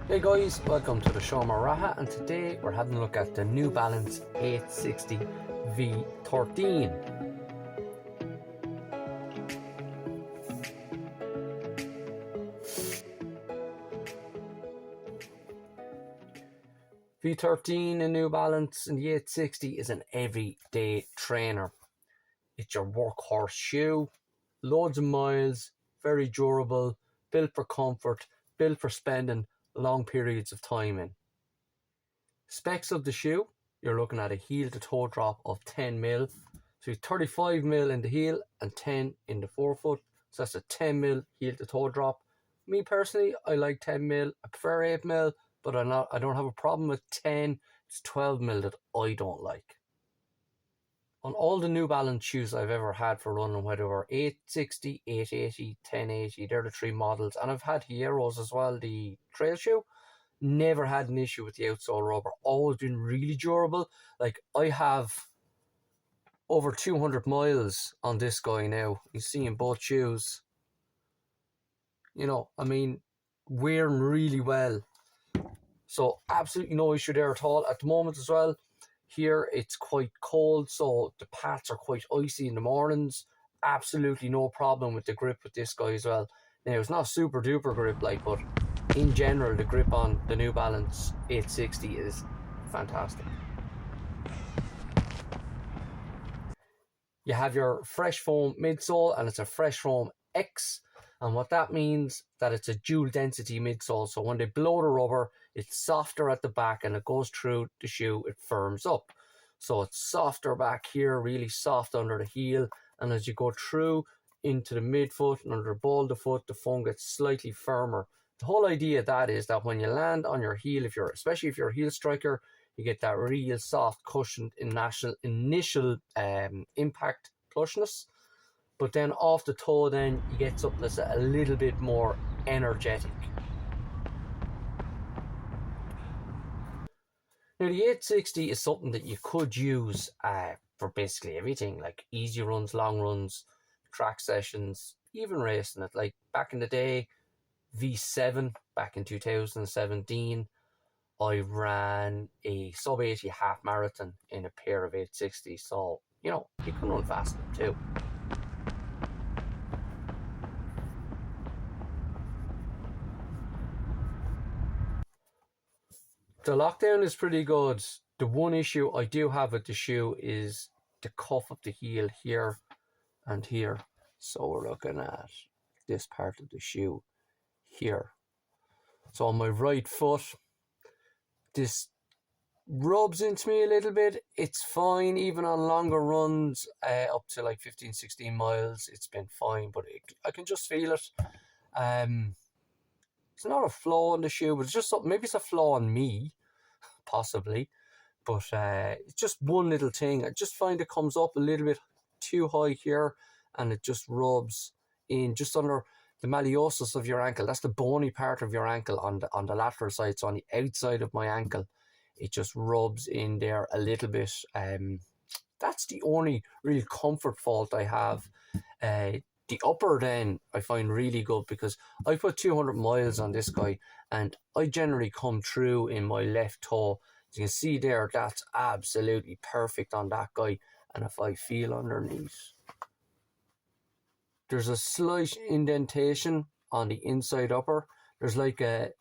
Hey guys, welcome to the show Maraha, and today we're having a look at the New Balance 860 V13. V13 in New Balance and the 860 is an everyday trainer. It's your workhorse shoe, loads of miles, very durable, built for comfort, built for spending long periods of time in. Specs of the shoe, you're looking at a heel to toe drop of 10mm. So 35mm in the heel and 10 in the forefoot. So that's a 10mm heel to toe drop. Me personally, I like 10mm. I prefer 8mm, but I don't have a problem with 10. It's 12mm that I don't like. On all the New Balance shoes I've ever had for running, whether they were 860, 880, 1080, they're the three models. And I've had Hieros as well, the trail shoe. Never had an issue with the outsole rubber. Always been really durable. Like, I have over 200 miles on this guy now. You see in both shoes. You know, I mean, wearing really well. So absolutely no issue there at all. At the moment as well, here it's quite cold, so the pads are quite icy in the mornings. Absolutely no problem with the grip with this guy as well. Now, it's not super duper grip like, but in general, the grip on the New Balance 860 is fantastic. You have your fresh foam midsole, and it's a fresh foam X. And what that means, that it's a dual density midsole. So when they blow the rubber, it's softer at the back and it goes through the shoe, it firms up. So it's softer back here, really soft under the heel. And as you go through into the midfoot and under the ball of the foot, the foam gets slightly firmer. The whole idea of that is that when you land on your heel, especially if you're a heel striker, you get that real soft cushioned initial impact plushness. But then off the toe, then you get something that's a little bit more energetic. Now, the 860 is something that you could use for basically everything, like easy runs, long runs, track sessions, even racing it. Like back in the day, V7, back in 2017, I ran a sub 80 half marathon in a pair of 860. So, you know, you can run fast too. The lockdown is pretty good. The one issue I do have with the shoe is the cuff of the heel here and here. So we're looking at this part of the shoe here. So on my right foot, this rubs into me a little bit. It's fine, even on longer runs, up to like 15, 16 miles, it's been fine, but I can just feel it. It's not a flaw in the shoe, but it's just something. Maybe it's a flaw in me, possibly. But it's just one little thing. I just find it comes up a little bit too high here, and it just rubs in just under the malleosus of your ankle. That's the bony part of your ankle on the lateral side. So on the outside of my ankle, it just rubs in there a little bit. That's the only real comfort fault I have. The upper then I find really good because I put 200 miles on this guy and I generally come through in my left toe. As you can see there, that's absolutely perfect on that guy. And if I feel underneath, there's a slight indentation on the inside upper. There's like a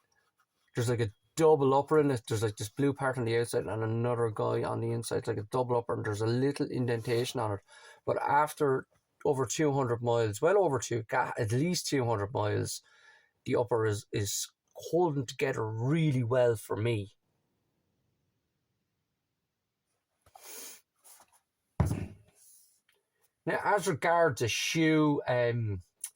double upper in it. There's like this blue part on the outside and another guy on the inside. It's like a double upper, and there's a little indentation on it. But after over 200 miles, at least 200 miles, the upper is holding together really well for me. Now, as regards a shoe,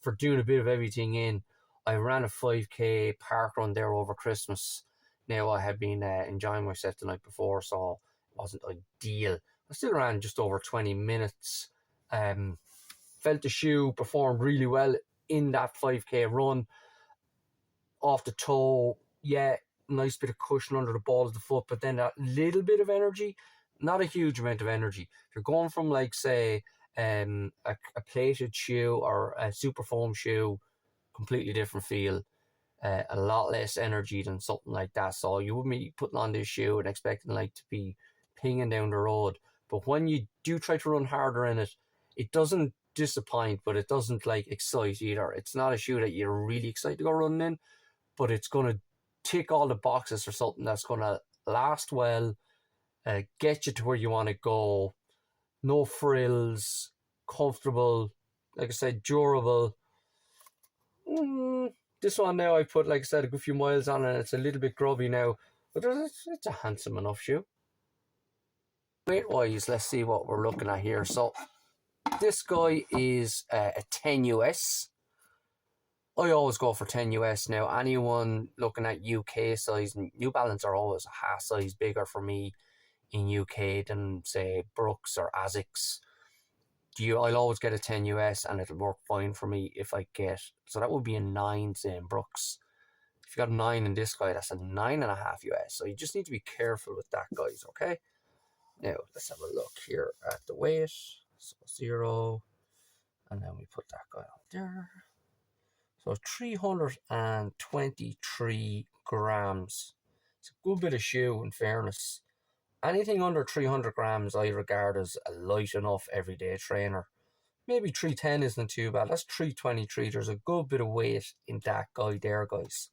for doing a bit of everything in, I ran a 5k park run there over Christmas. Now, I had been enjoying myself the night before, so it wasn't ideal. I still ran just over 20 minutes. Felt the shoe performed really well in that 5k run. Off the toe, yeah, nice bit of cushion under the ball of the foot, but then that little bit of energy, not a huge amount of energy. If you're going from, like, say, a plated shoe or a super foam shoe, completely different feel. a lot less energy than something like that. So you wouldn't be putting on this shoe and expecting like to be pinging down the road. But when you do try to run harder in it, it doesn't disappoint, but it doesn't like excite either. It's not a shoe that you're really excited to go running in, but it's going to tick all the boxes for something that's going to last well, get you to where you want to go. No frills, comfortable, like I said, durable. This one now I put, like I said, a good few miles on it. It's a little bit grubby now, but it's a handsome enough shoe. Weight wise, let's see what we're looking at here. So this guy is a 10 US. I always go for 10 US now. Anyone looking at UK size, New Balance are always a half size bigger for me in UK than say Brooks or Asics. I'll always get a 10 US and it'll work fine for me if I get, so that would be a 9 say in Brooks. If you got a 9 in this guy, that's a 9.5 US. So you just need to be careful with that, guys, okay? Now let's have a look here at the weight. So 0, and then we put that guy up there. So 323 grams. It's a good bit of shoe, in fairness. Anything under 300 grams I regard as a light enough everyday trainer. Maybe 310 isn't too bad. That's 323. There's a good bit of weight in that guy there, guys.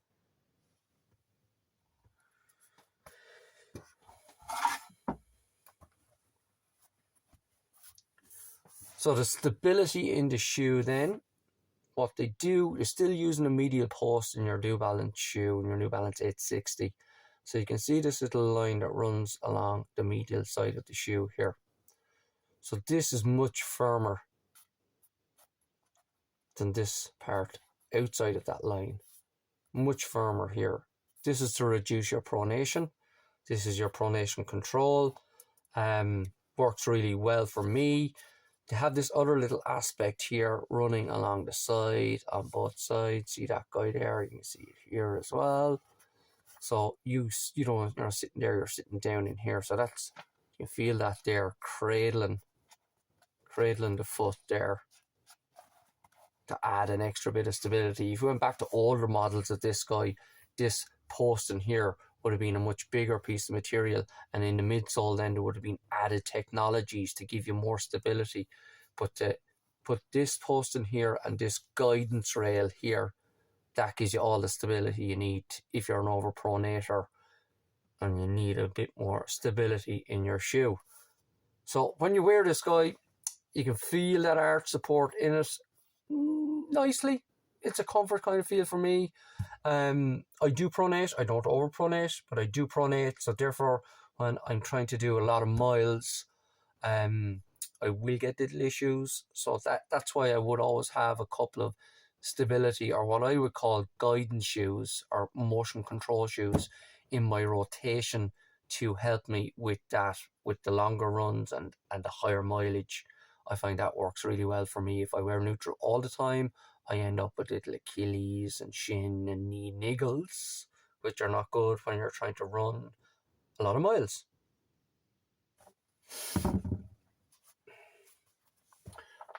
So the stability in the shoe then, what they do, you're still using a medial post in your New Balance shoe, in your New Balance 860. So you can see this little line that runs along the medial side of the shoe here. So this is much firmer than this part outside of that line. Much firmer here. This is to reduce your pronation. This is your pronation control. Works really well for me. To have this other little aspect here running along the side, on both sides. See that guy there? You can see it here as well. So you don't, you're not sitting there, you're sitting down in here. So that's, you can feel that there cradling the foot there to add an extra bit of stability. If we went back to older models of this guy, this post in here would have been a much bigger piece of material, and in the midsole then there would have been added technologies to give you more stability. But to put this post in here and this guidance rail here, that gives you all the stability you need if you're an overpronator and you need a bit more stability in your shoe. So when you wear this guy, you can feel that arch support in it nicely. It's a comfort kind of feel for me. I do pronate. I don't overpronate, but I do pronate. So therefore, when I'm trying to do a lot of miles, I will get little issues. So that's why I would always have a couple of stability, or what I would call guidance shoes or motion control shoes, in my rotation to help me with that, with the longer runs and the higher mileage. I find that works really well for me. If I wear neutral all the time, I end up with little Achilles and shin and knee niggles, which are not good when you're trying to run a lot of miles.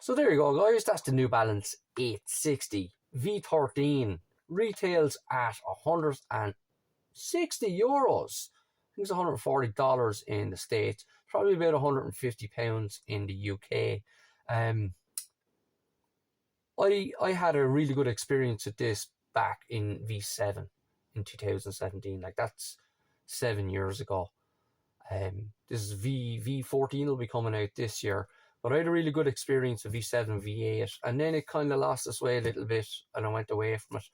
So there you go, guys. That's the New Balance 860 V13. Retails at €160. I think it's $140 in the States. Probably about £150 in the UK. I had a really good experience with this back in V7 in 2017. Like, that's 7 years ago. This is V14 will be coming out this year. But I had a really good experience with V7, V8, and then it kind of lost its way a little bit, and I went away from it.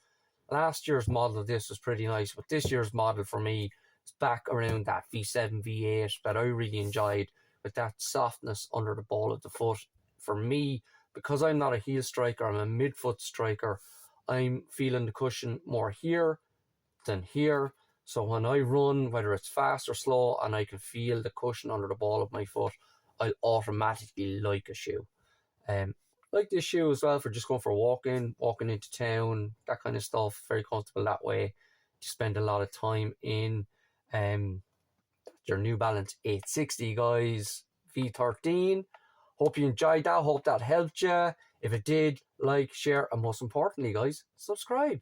Last year's model of this was pretty nice, but this year's model for me is back around that V7, V8 that I really enjoyed, with that softness under the ball of the foot. For me, because I'm not a heel striker, I'm a midfoot striker, I'm feeling the cushion more here than here. So when I run, whether it's fast or slow, and I can feel the cushion under the ball of my foot, I automatically like a shoe. Like this shoe as well for just going for a walking into town, that kind of stuff. Very comfortable that way. You spend a lot of time in. Your New Balance 860, guys, V13. Hope you enjoyed that. Hope that helped you. If it did, like, share, and most importantly, guys, subscribe.